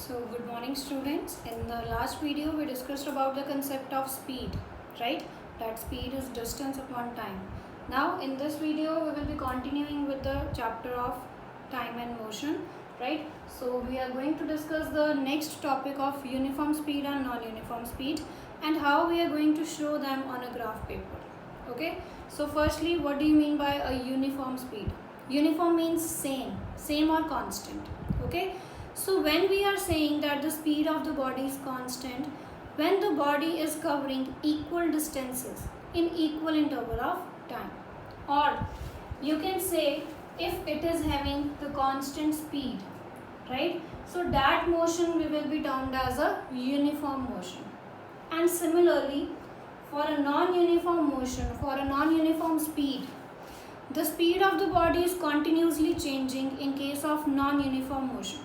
So good morning students. In the last video we discussed about the concept of speed, right? That speed is distance upon time. Now in this video we will be continuing with the chapter of time and motion, right? So we are going to discuss the next topic of uniform speed and non-uniform speed and how we are going to show them on a graph paper. Okay? So firstly, what do you mean by a uniform speed? Uniform means same or constant. Okay? So when we are saying that the speed of the body is constant, when the body is covering equal distances in equal interval of time, or you can say if it is having the constant speed, right? So that motion we will be termed as a uniform motion. And similarly, for a non-uniform motion, for a non-uniform speed, the speed of the body is continuously changing in case of non-uniform motion.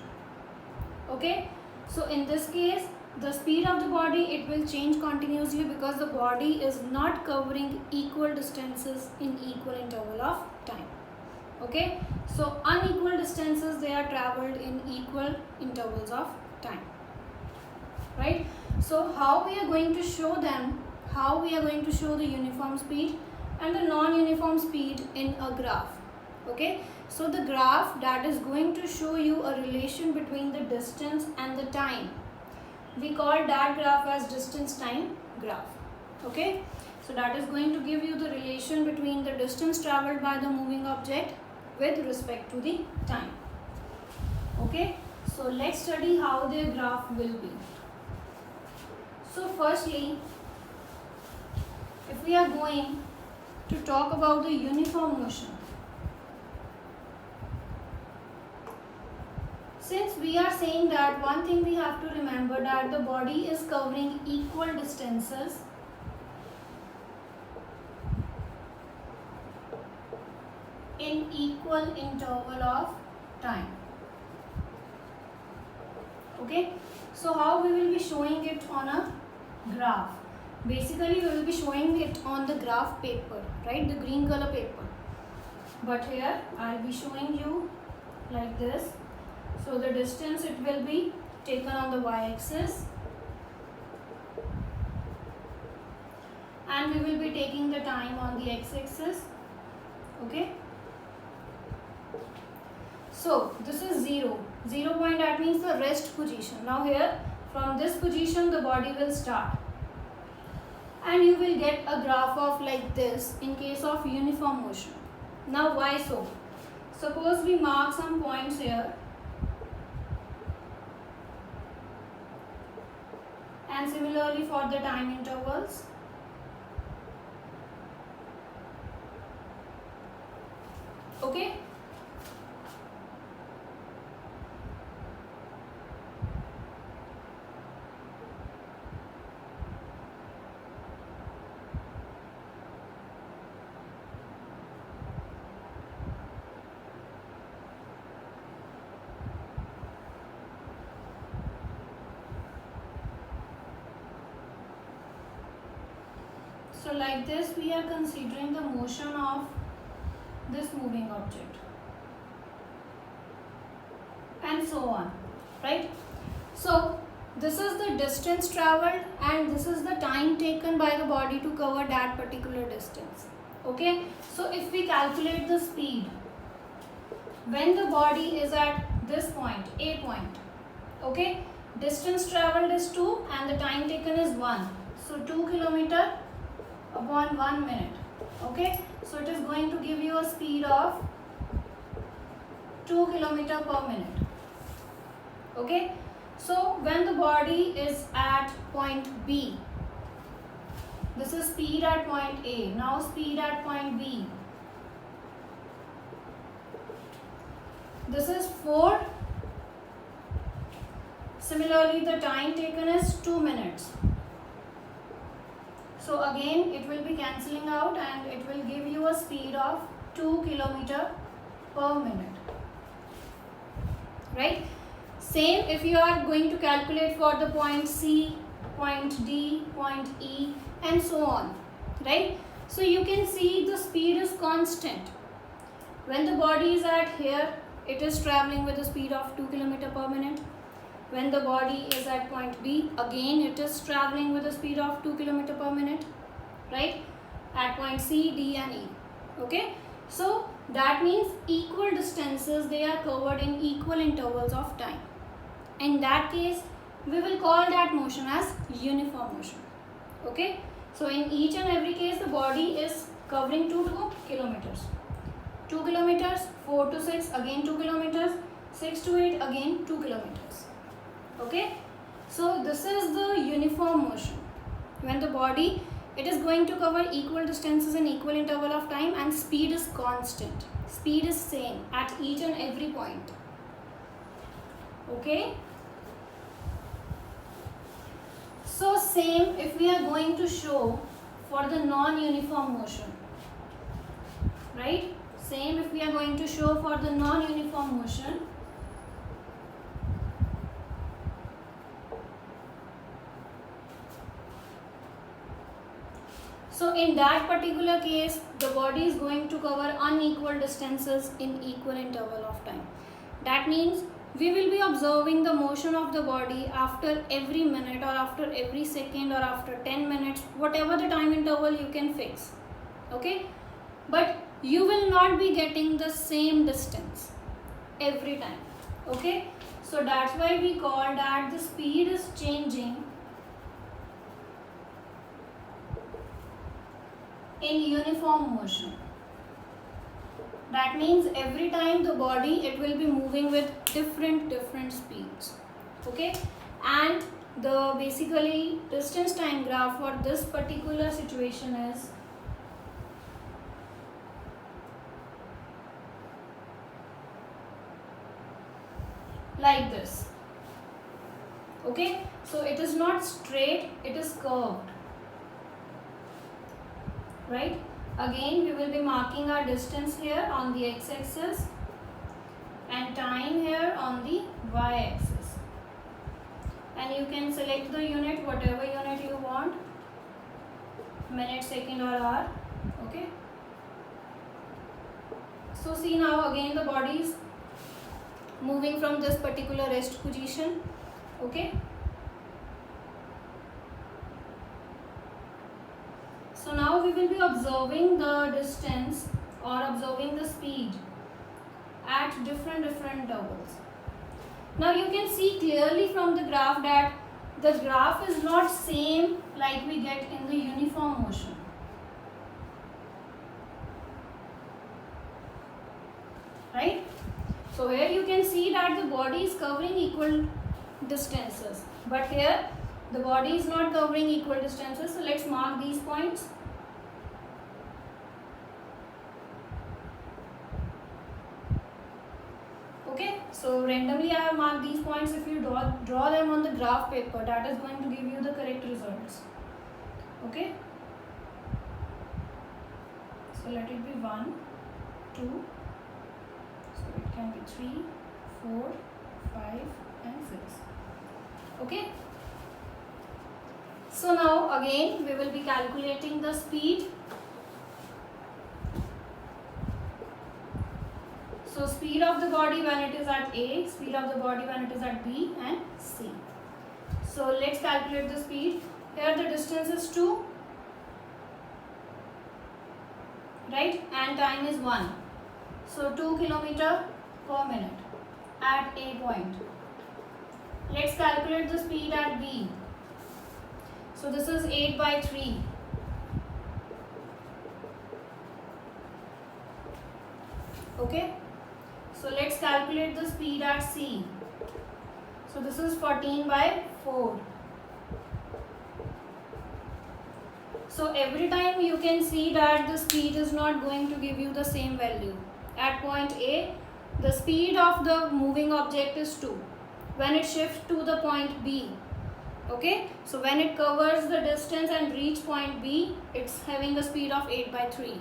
Okay, so in this case the speed of the body, it will change continuously because the body is not covering equal distances in equal interval of time. Okay, so unequal distances, they are traveled in equal intervals of time, right? So how we are going to show them, how we are going to show the uniform speed and the non-uniform speed in a graph. Okay, so the graph that is going to show you a relation between the distance and the time, we call that graph as distance time graph. Okay, so that is going to give you the relation between the distance traveled by the moving object with respect to the time. Okay, so let's study how their graph will be. So firstly, if we are going to talk about the uniform motion, since we are saying that one thing we have to remember, that the body is covering equal distances in equal interval of time. Okay, so how we will be showing it on a graph? Basically we will be showing it on the graph paper, right, the green color paper, but here I'll be showing you like this. So the distance, it will be taken on the y-axis and we will be taking the time on the x-axis. Okay, so this is 0 point, that means the rest position. Now here from this position the body will start and you will get a graph of like this in case of uniform motion. Now why so? Suppose we mark some points here and similarly for the time intervals. Okay, so like this we are considering the motion of this moving object and so on, right? So this is the distance traveled and this is the time taken by the body to cover that particular distance. Okay, so if we calculate the speed when the body is at this point, A point, okay, distance traveled is 2 and the time taken is 1, so 2 kilometer upon 1 minute. Okay, so it is going to give you a speed of 2 kilometer per minute. Okay, so when the body is at point B, this is speed at point A, now speed at point B, this is 4. Similarly the time taken is 2 minutes. So again it will be cancelling out and it will give you a speed of 2 kilometer per minute, right? Same if you are going to calculate for the point C, point D, point E and so on, right? So you can see the speed is constant. When the body is at here, it is traveling with a speed of 2 km per minute. when the body is at point B, again it is traveling with a speed of 2 km per minute, right? At point C, D and E. Okay, so that means equal distances, they are covered in equal intervals of time. In that case, we will call that motion as uniform motion. Okay, so in each and every case the body is covering 2 kilometers. 2 kilometers, 4 to 6, again 2 kilometers, 6 to 8, again 2 kilometers. Okay, so this is the uniform motion. When the body, it is going to cover equal distances in equal interval of time and speed is constant. Speed is same at each and every point. Okay. So same if we are going to show for the non-uniform motion, right? Same if we are going to show for the non-uniform motion. So in that particular case, the body is going to cover unequal distances in equal interval of time. That means we will be observing the motion of the body after every minute or after every second or after 10 minutes, whatever the time interval you can fix. Okay, but you will not be getting the same distance every time. Okay, so that's why we call that the speed is changing in uniform motion. That means every time the body, it will be moving with different speeds. Okay, and the basically distance time graph for this particular situation is like this. Okay, so it is not straight, it is curved, right? Again, we will be marking our distance here on the x-axis and time here on the y-axis. And you can select the unit, whatever unit you want, minute, second or hour. Okay. So see now again the body is moving from this particular rest position. Okay. So now we will be observing the distance or observing the speed at different intervals. Now you can see clearly from the graph that the graph is not same like we get in the uniform motion. Right? So here you can see that the body is covering equal distances, but here the body is not covering equal distances. So let's mark these points. Okay, so randomly I have marked these points. If you draw them on the graph paper, that is going to give you the correct results. Okay, so let it be 1, 2, so it can be 3, 4, 5 and 6. Okay, so now again we will be calculating the speed. So speed of the body when it is at A, speed of the body when it is at B and C. So let's calculate the speed. Here the distance is 2, right, and time is 1. So 2 km per minute at A point. Let's calculate the speed at B. So this is 8 by 3. Okay. So let's calculate the speed at C. So this is 14 by 4. So every time you can see that the speed is not going to give you the same value. At point A, the speed of the moving object is 2. When it shifts to the point B, okay, so when it covers the distance and reach point B, it's having a speed of 8 by 3.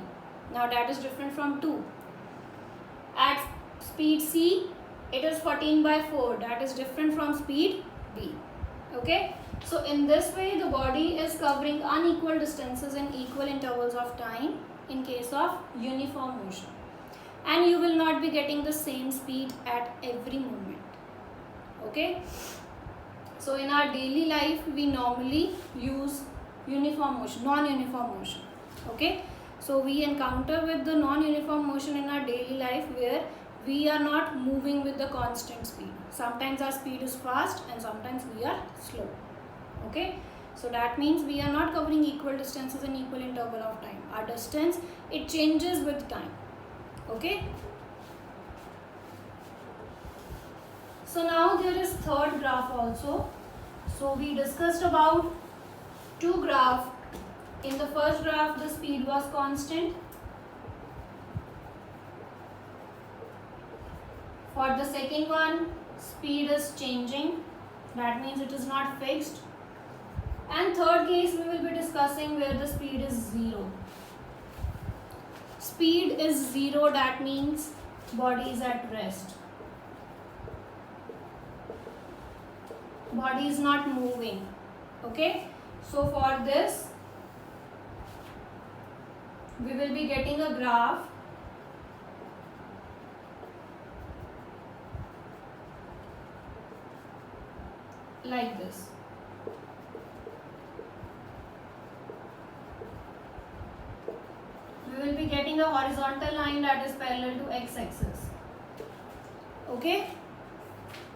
Now that is different from 2. At speed C, it is 14 by 4. That is different from speed B. Okay, so in this way the body is covering unequal distances in equal intervals of time in case of uniform motion, and you will not be getting the same speed at every moment. Okay, So in our daily life we normally use uniform motion, non-uniform motion. Okay, so we encounter with the non-uniform motion in our daily life where we are not moving with the constant speed. Sometimes our speed is fast and sometimes we are slow. Okay, so that means we are not covering equal distances in equal interval of time. Our distance, it changes with time. Okay, so now there is third graph also. So we discussed about two graphs. In the first graph the speed was constant. For the second one, speed is changing. That means it is not fixed. And third case we will be discussing where the speed is 0. Speed is 0, that means body is at rest. Body is not moving. Okay, so for this we will be getting a graph like this. We will be getting a horizontal line that is parallel to x-axis. Okay,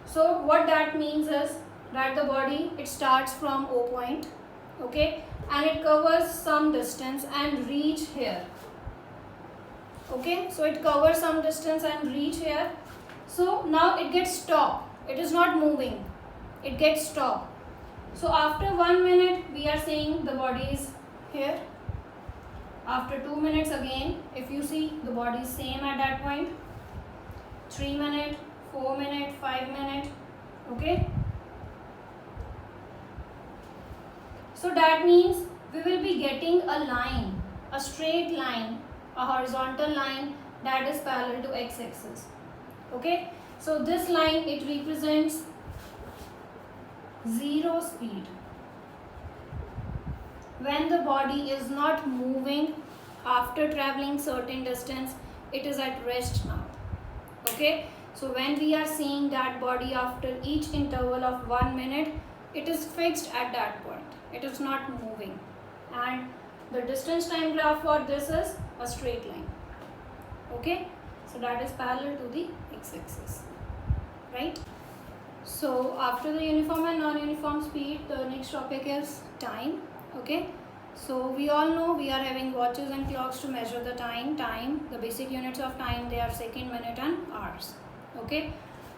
so what that means is that the body, it starts from O point, okay, and it covers some distance and reach here. Okay, so it covers some distance and reach here. So now it gets stopped. It is not moving. It gets stopped. So after 1 minute we are saying the body is here. After 2 minutes again, if you see, the body is same at that point. 3 minutes, 4 minutes, 5 minutes. Okay. So that means we will be getting a line, a straight line, a horizontal line that is parallel to x-axis. Okay. So this line, it represents 0 speed. When the body is not moving after traveling certain distance, it is at rest now. Okay, so when we are seeing that body after each interval of 1 minute, it is fixed at that point. It is not moving, and the distance time graph for this is a straight line. Okay, so that is parallel to the x-axis, right? So after the uniform and non-uniform speed, the next topic is time. Okay, so we all know we are having watches and clocks to measure the time. The basic units of time, they are second, minute and hours. Okay,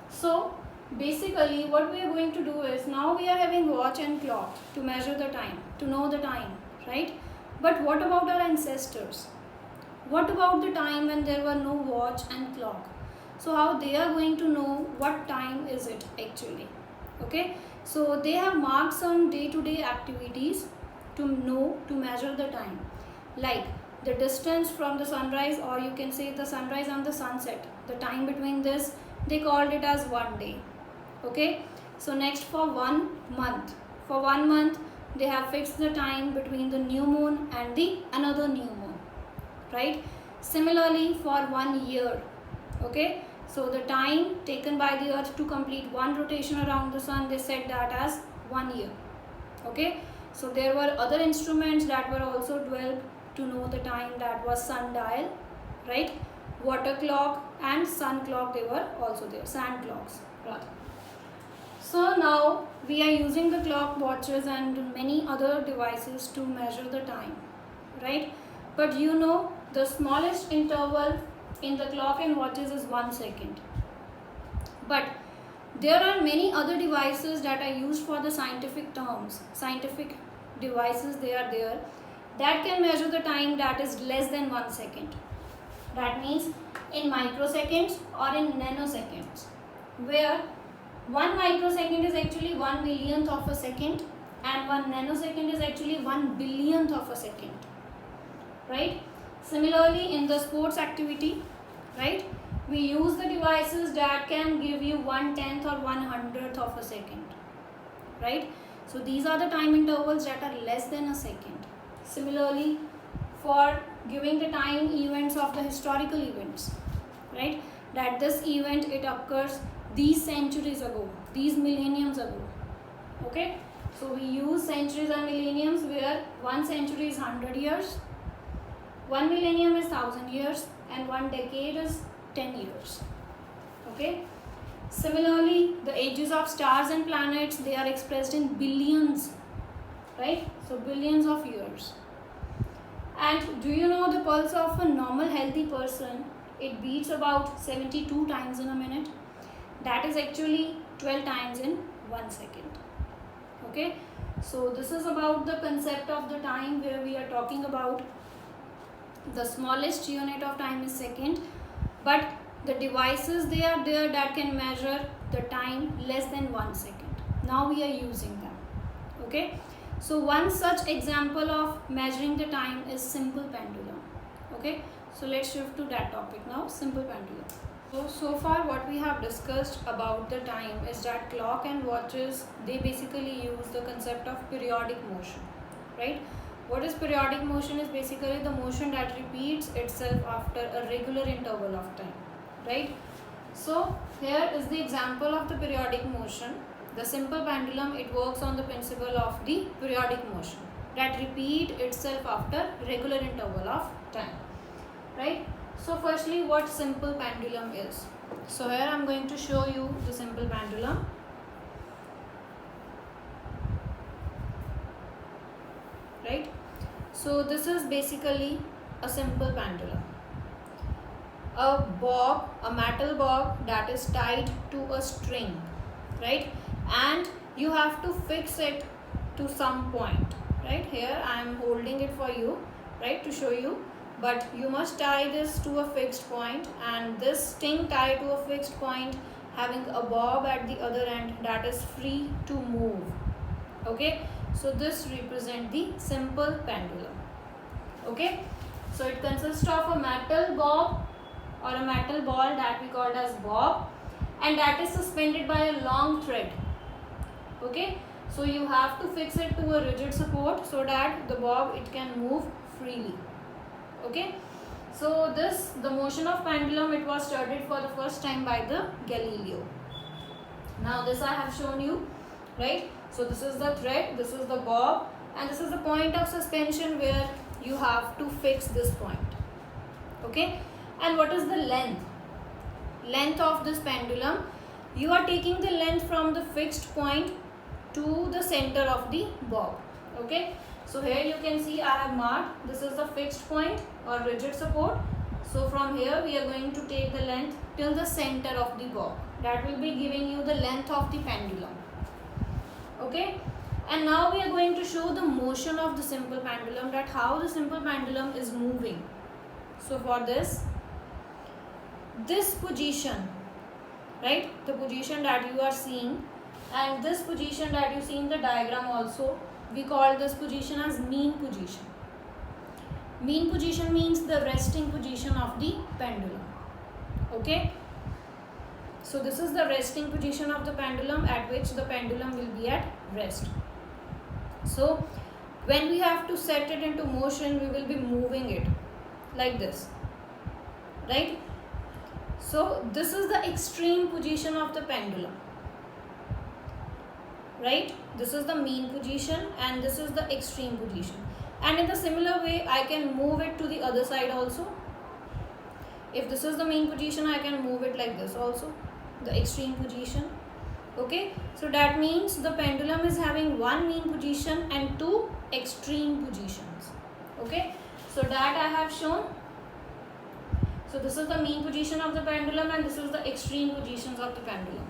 so basically what we are going to do is, now we are having watch and clock to measure the time, to know the time, right? But what about our ancestors? What about the time when there were no watch and clock? So how they are going to know what time is it actually? Okay, so they have marked some day-to-day activities to know, to measure the time, like the distance from the sunrise, or you can say the sunrise and the sunset, the time between this, they called it as 1 day. Okay, so next for 1 month, for 1 month they have fixed the time between the new moon and the another new moon, right? Similarly for 1 year. Okay, so the time taken by the earth to complete one rotation around the sun, they said that as 1 year. Okay, so there were other instruments that were also developed to know the time, that was sundial, right? Water clock and sun clock, they were also there, sand clocks rather. So now we are using the clock, watches and many other devices to measure the time, right? But you know, the smallest interval in the clock and watches is 1 second. But there are many other devices that are used for the scientific terms, scientific devices, they are there, that can measure the time that is less than 1 second. That means in microseconds or in nanoseconds, where 1 microsecond is actually 1 millionth of a second and 1 nanosecond is actually 1 billionth of a second, right? Similarly in the sports activity, right, we use the devices that can give you 1/10 or 1/100th of a second, right? So these are the time intervals that are less than a second. Similarly for giving the time events of the historical events, right, that this event, it occurs these centuries ago, these millenniums ago, Okay, so we use centuries and millenniums, where 1 century is 100 years, 1 millennium is 1000 years, and 1 decade is 10 years. Okay, similarly the ages of stars and planets, they are expressed in billions, right? So billions of years. And do you know the pulse of a normal healthy person, it beats about 72 times in a minute. That is actually 12 times in 1 second. Okay, so this is about the concept of the time, where we are talking about the smallest unit of time is second, but the devices, they are there that can measure the time less than 1 second. Now we are using them. Okay, so one such example of measuring the time is simple pendulum. Okay, so let's shift to that topic now, simple pendulum. So far what we have discussed about the time is that clock and watches, they basically use the concept of periodic motion, right? What is periodic motion? Is basically the motion that repeats itself after a regular interval of time, right? So here is the example of the periodic motion. The simple pendulum, it works on the principle of the periodic motion that repeat itself after regular interval of time, right? So firstly, what simple pendulum is. So here I am going to show you the simple pendulum. Right? So this is basically a simple pendulum. A bob, a metal bob that is tied to a string, right? And you have to fix it to some point, right? Here I am holding it for you, right, to show you. But you must tie this to a fixed point, and this string tied to a fixed point, having a bob at the other end that is free to move. Okay, so this represents the simple pendulum. Okay, so it consists of a metal bob or a metal ball that we called as bob, and that is suspended by a long thread. Okay, so you have to fix it to a rigid support so that the bob, it can move freely. Okay, so the motion of pendulum, it was studied for the first time by the Galileo. Now this I have shown you, right? So this is the thread, this is the bob, and this is the point of suspension where you have to fix this point. Okay, and what is the length of this pendulum? You are taking the length from the fixed point to the center of the bob. Okay, so here you can see I have marked, this is the fixed point or rigid support. So from here we are going to take the length till the center of the bob. That will be giving you the length of the pendulum. Okay, and now we are going to show the motion of the simple pendulum, that how the simple pendulum is moving. So for this position, right, the position that you are seeing, and this position that you see in the diagram also, we call this position as mean position. Mean position means the resting position of the pendulum. Okay, so this is the resting position of the pendulum, at which the pendulum will be at rest. So when we have to set it into motion, we will be moving it like this, right? So this is the extreme position of the pendulum, right? This is the mean position and this is the extreme position. And in the similar way, I can move it to the other side also. If this is the mean position, I can move it like this also, the extreme position. Okay, so that means the pendulum is having one mean position and two extreme positions. Okay, so that I have shown. So this is the mean position of the pendulum and this is the extreme positions of the pendulum.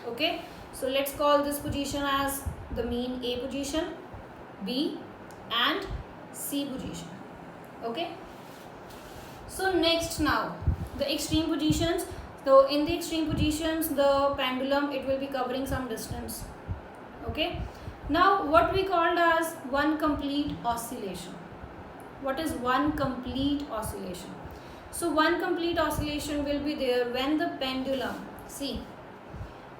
Okay, so let's call this position as the mean A position, B and C position. Okay, so next, now the extreme positions. So in the extreme positions, the pendulum, it will be covering some distance. Okay, now what we called as one complete oscillation. What is one complete oscillation? So one complete oscillation will be there when the pendulum, see,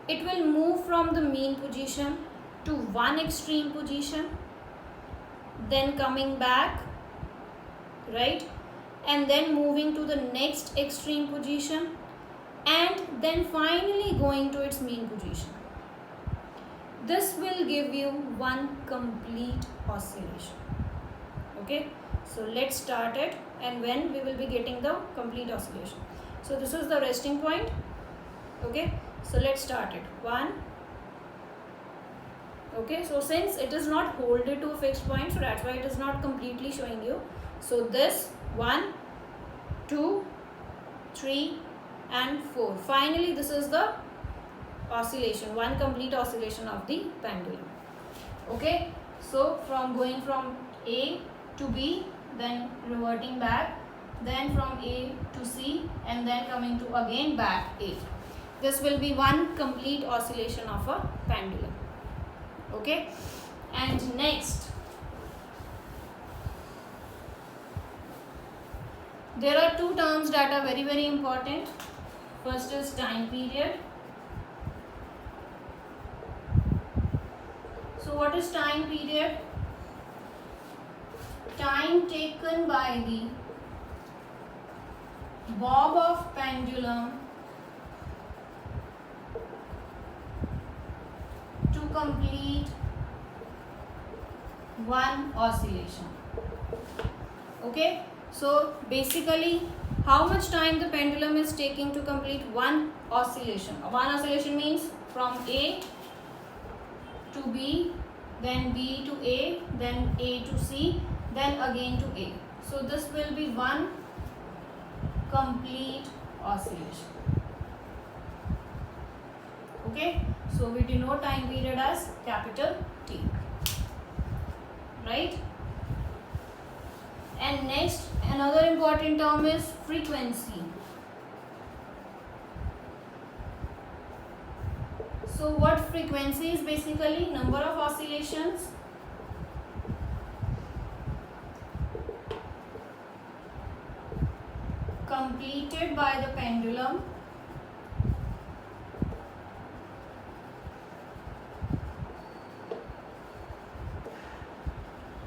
it will move from the mean position to one extreme position, then coming back, right, and then moving to the next extreme position, and then finally going to its mean position. this will give you one complete oscillation. Okay, so let's start it, and when we will be getting the complete oscillation. So this is the resting point. Okay, so let's start it. 1. Okay, so since it is not holded to a fixed point, so that's why it is not completely showing you. So this 1, 2, 3 and 4. Finally this is the oscillation, one complete oscillation of the pendulum. Okay, so from going from A to B, then reverting back, then from A to C, and then coming to again back A. This will be one complete oscillation of a pendulum. Okay, and next there are two terms that are very important. First is time period. So what is time period? Time taken by the bob of pendulum to complete one oscillation. Okay, so basically how much time the pendulum is taking to complete one oscillation. One oscillation means from A to B, then B to A, then A to C, then again to A. So this will be one complete oscillation. Okay, so we denote time period as capital T, right? And next, another important term is frequency. So what frequency is? Basically number of oscillations completed by the pendulum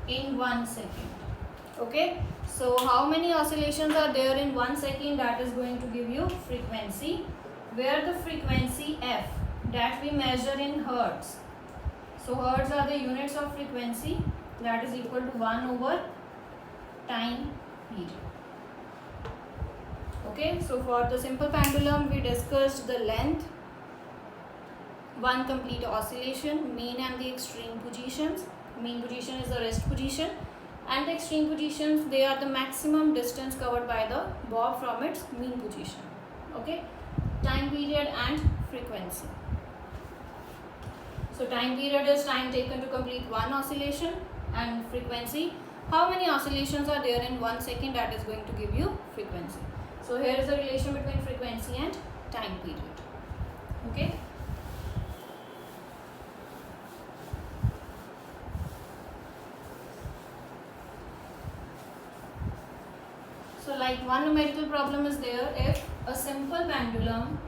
in 1 second. Okay, so how many oscillations are there in 1 second? That is going to give you frequency, where the frequency F that we measure in hertz. So hertz are the units of frequency, that is equal to 1 over time period. Okay, so for the simple pendulum we discussed the length, one complete oscillation, mean and the extreme positions. Mean position is the rest position, and the extreme positions, they are the maximum distance covered by the bob from its mean position. Okay, time period and frequency. So time period is time taken to complete one oscillation, and frequency, how many oscillations are there in 1 second, that is going to give you frequency. So here is the relation between frequency and time period. Okay. So like one numerical problem is there. If a simple pendulum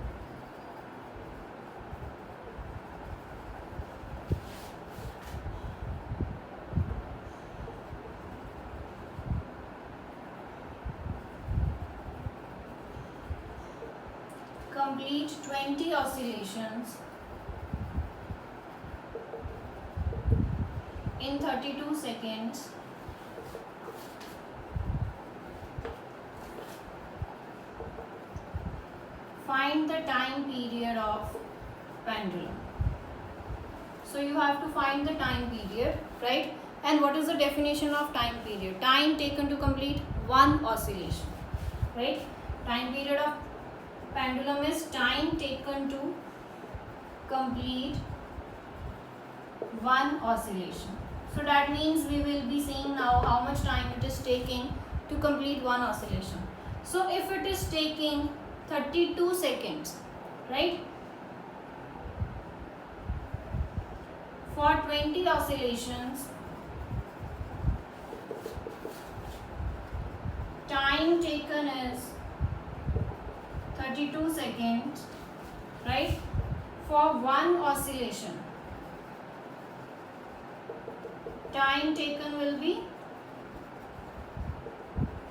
complete 20 oscillations in 32 seconds, find the time period of pendulum. So you have to find the time period, right? And what is the definition of time period? Time taken to complete one oscillation, right? Time period of pendulum is time taken to complete one oscillation. So that means we will be seeing now how much time it is taking to complete one oscillation. So if it is taking 32 seconds, right? For 20 oscillations, time taken is 32 seconds, right? For one oscillation, time taken will be,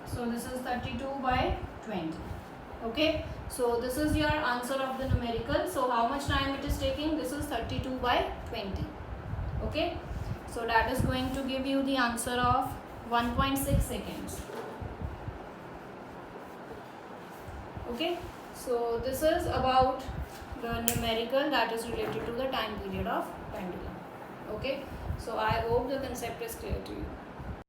so this is 32 by 20. Okay, So this is your answer of the numerical. So how much time it is taking? This is 32 by 20. Okay. So that is going to give you the answer of 1.6 seconds. Okay. So this is about the numerical that is related to the time period of pendulum. Okay. So I hope the concept is clear to you.